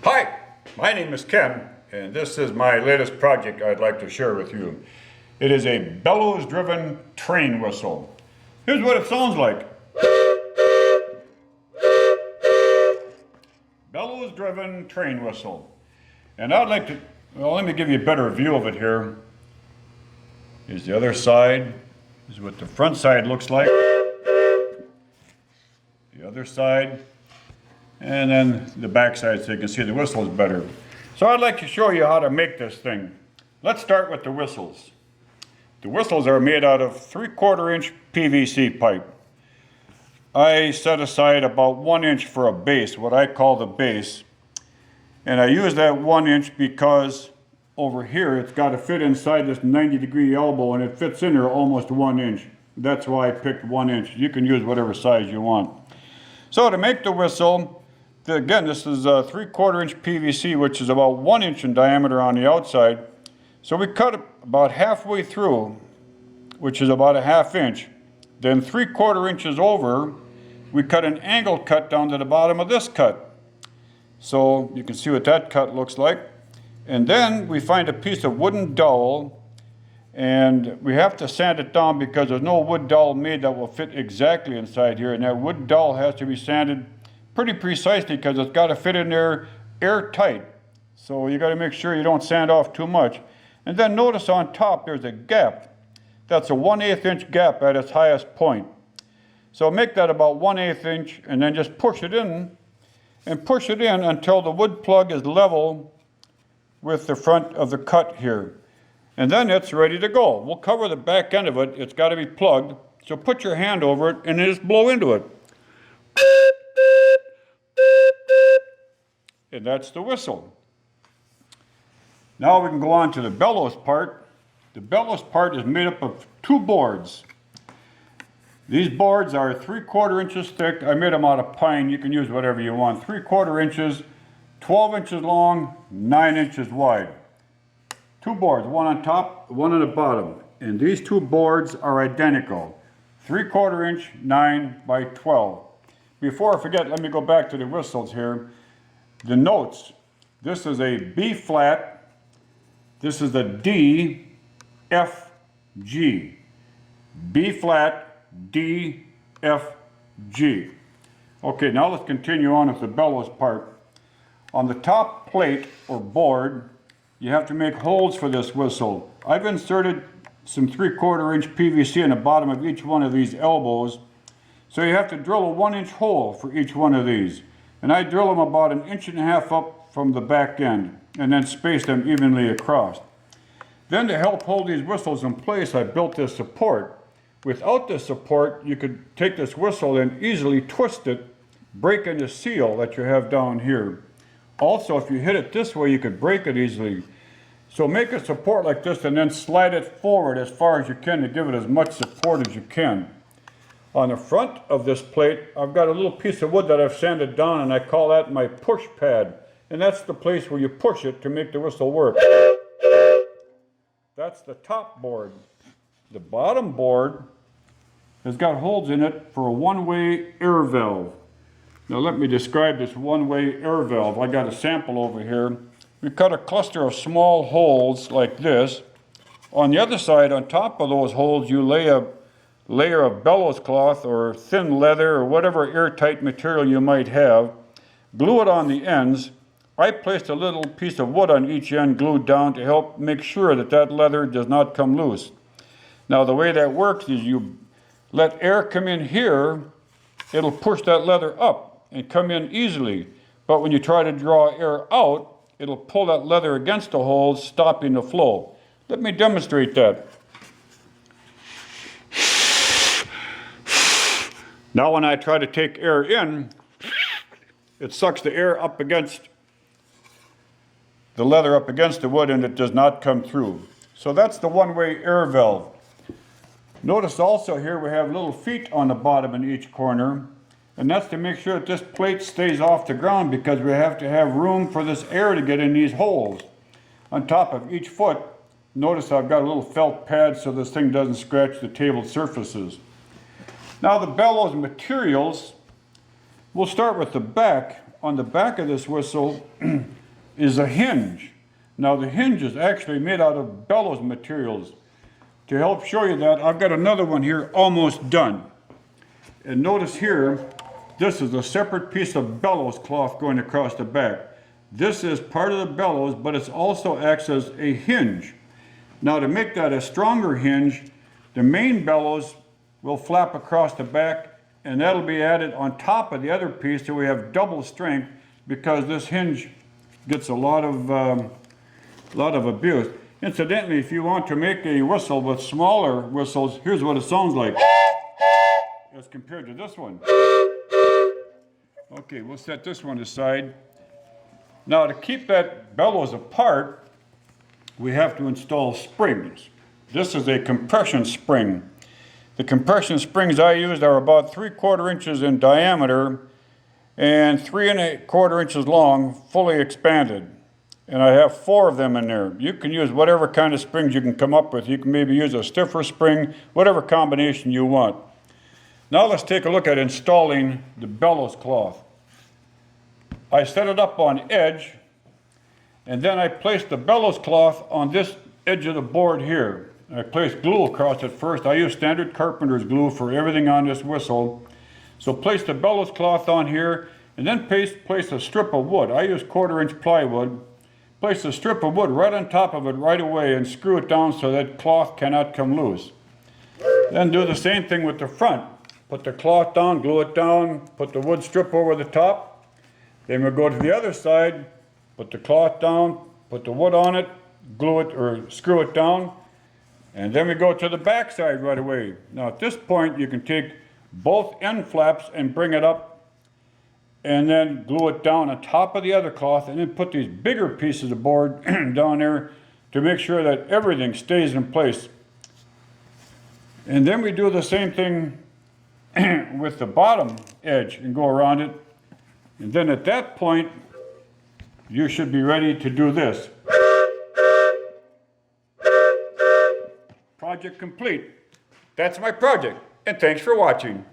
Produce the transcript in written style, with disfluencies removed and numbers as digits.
Hi, my name is Ken, and this is my latest project I'd like to share with you. It is a bellows-driven train whistle. Here's what it sounds like. Bellows-driven train whistle. And I'd like to, well, let me give you a better view of it here. Here's the other side. This is what the front side looks like. The other side. And then the back side so you can see the whistle is better. So I'd like to show you how to make this thing. Let's start with the whistles. The whistles are made out of 3/4 inch PVC pipe. I set aside about 1 inch for a base, what I call the base. And I use that 1 inch because over here it's got to fit inside this 90-degree elbow, and it fits in there almost 1 inch. That's why I picked 1 inch. You can use whatever size you want. So to make the whistle, again, this is a 3/4 inch PVC, which is about 1 inch in diameter on the outside. So we cut it about halfway through, which is about a 1/2 inch. Then 3/4 inches over, we cut an angle cut down to the bottom of this cut. So you can see what that cut looks like. And then we find a piece of wooden dowel, and we have to sand it down because there's no wood dowel made that will fit exactly inside here. And that wood dowel has to be sanded pretty precisely because it's got to fit in there airtight. So you got to make sure you don't sand off too much. And then notice on top there's a gap. That's a 1/8 inch gap at its highest point. So make that about 1/8 inch and then just push it in and push it in until the wood plug is level with the front of the cut here. And then it's ready to go. We'll cover the back end of it. It's got to be plugged. So put your hand over it and just blow into it. And that's the whistle. Now we can go on to the bellows part. The bellows part is made up of 2 boards. These boards are 3/4 inches thick. I made them out of pine. You can use whatever you want. 3/4 inches, 12 inches long, 9 inches wide. 2 boards, one on top, one on the bottom. And these 2 boards are identical. 3/4 inch, 9 by 12. Before I forget, let me go back to the whistles here. The notes, this is a B flat, this is a D, F, G. B flat, D, F, G. Okay, now let's continue on with the bellows part. On the top plate or board, you have to make holes for this whistle. I've inserted some 3/4 inch PVC in the bottom of each one of these elbows. So you have to drill a 1 inch hole for each one of these. And I drill them about 1.5 inches up from the back end and then space them evenly across. Then to help hold these whistles in place, I built this support. Without this support, you could take this whistle and easily twist it, breaking the seal that you have down here. Also, if you hit it this way, you could break it easily. So make a support like this and then slide it forward as far as you can to give it as much support as you can. On the front of this plate, I've got a little piece of wood that I've sanded down, and I call that my push pad. And that's the place where you push it to make the whistle work. That's the top board. The bottom board has got holes in it for a one-way air valve. Now let me describe this one-way air valve. I got a sample over here. We cut a cluster of small holes like this. On the other side, on top of those holes, you lay a layer of bellows cloth or thin leather or whatever airtight material you might have. Glue it on the ends. I placed a little piece of wood on each end glued down to help make sure that that leather does not come loose. Now the way that works is you let air come in here, it'll push that leather up and come in easily. But when you try to draw air out, it'll pull that leather against the holes, stopping the flow. Let me demonstrate that. Now when I try to take air in, it sucks the air up against the leather up against the wood and it does not come through. So that's the one-way air valve. Notice also here we have little feet on the bottom in each corner, and that's to make sure that this plate stays off the ground because we have to have room for this air to get in these holes. On top of each foot, notice I've got a little felt pad so this thing doesn't scratch the table surfaces. Now the bellows materials, we'll start with the back. on the back of this whistle is a hinge. Now the hinge is actually made out of bellows materials. To help show you that, I've got another one here almost done. And notice here, this is a separate piece of bellows cloth going across the back. This is part of the bellows, but it also acts as a hinge. Now to make that a stronger hinge, the main bellows will flap across the back, and that'll be added on top of the other piece so we have double strength, because this hinge gets a lot of abuse. Incidentally, if you want to make a whistle with smaller whistles, here's what it sounds like as compared to this one. Okay, we'll set this one aside. Now to keep that bellows apart, we have to install springs. This is a compression spring. The compression springs I used are about 3/4 inches in diameter and 3¼ inches long, fully expanded. And I have 4 of them in there. You can use whatever kind of springs you can come up with. You can maybe use a stiffer spring, whatever combination you want. Now let's take a look at installing the bellows cloth. I set it up on edge, and then I placed the bellows cloth on this edge of the board here. I placed glue across it first. I use standard carpenter's glue for everything on this whistle. So place the bellows cloth on here, and then place a strip of wood. I use 1/4 inch plywood. Place a strip of wood right on top of it right away and screw it down so that cloth cannot come loose. Then do the same thing with the front. Put the cloth down, glue it down, put the wood strip over the top. Then we'll go to the other side, put the cloth down, put the wood on it, glue it or screw it down, and then we go to the back side right away. Now at this point you can take both end flaps and bring it up and then glue it down on top of the other cloth, and then put these bigger pieces of board down there to make sure that everything stays in place. And then we do the same thing with the bottom edge and go around it. And then at that point, you should be ready to do this. Project complete. That's my project, and thanks for watching.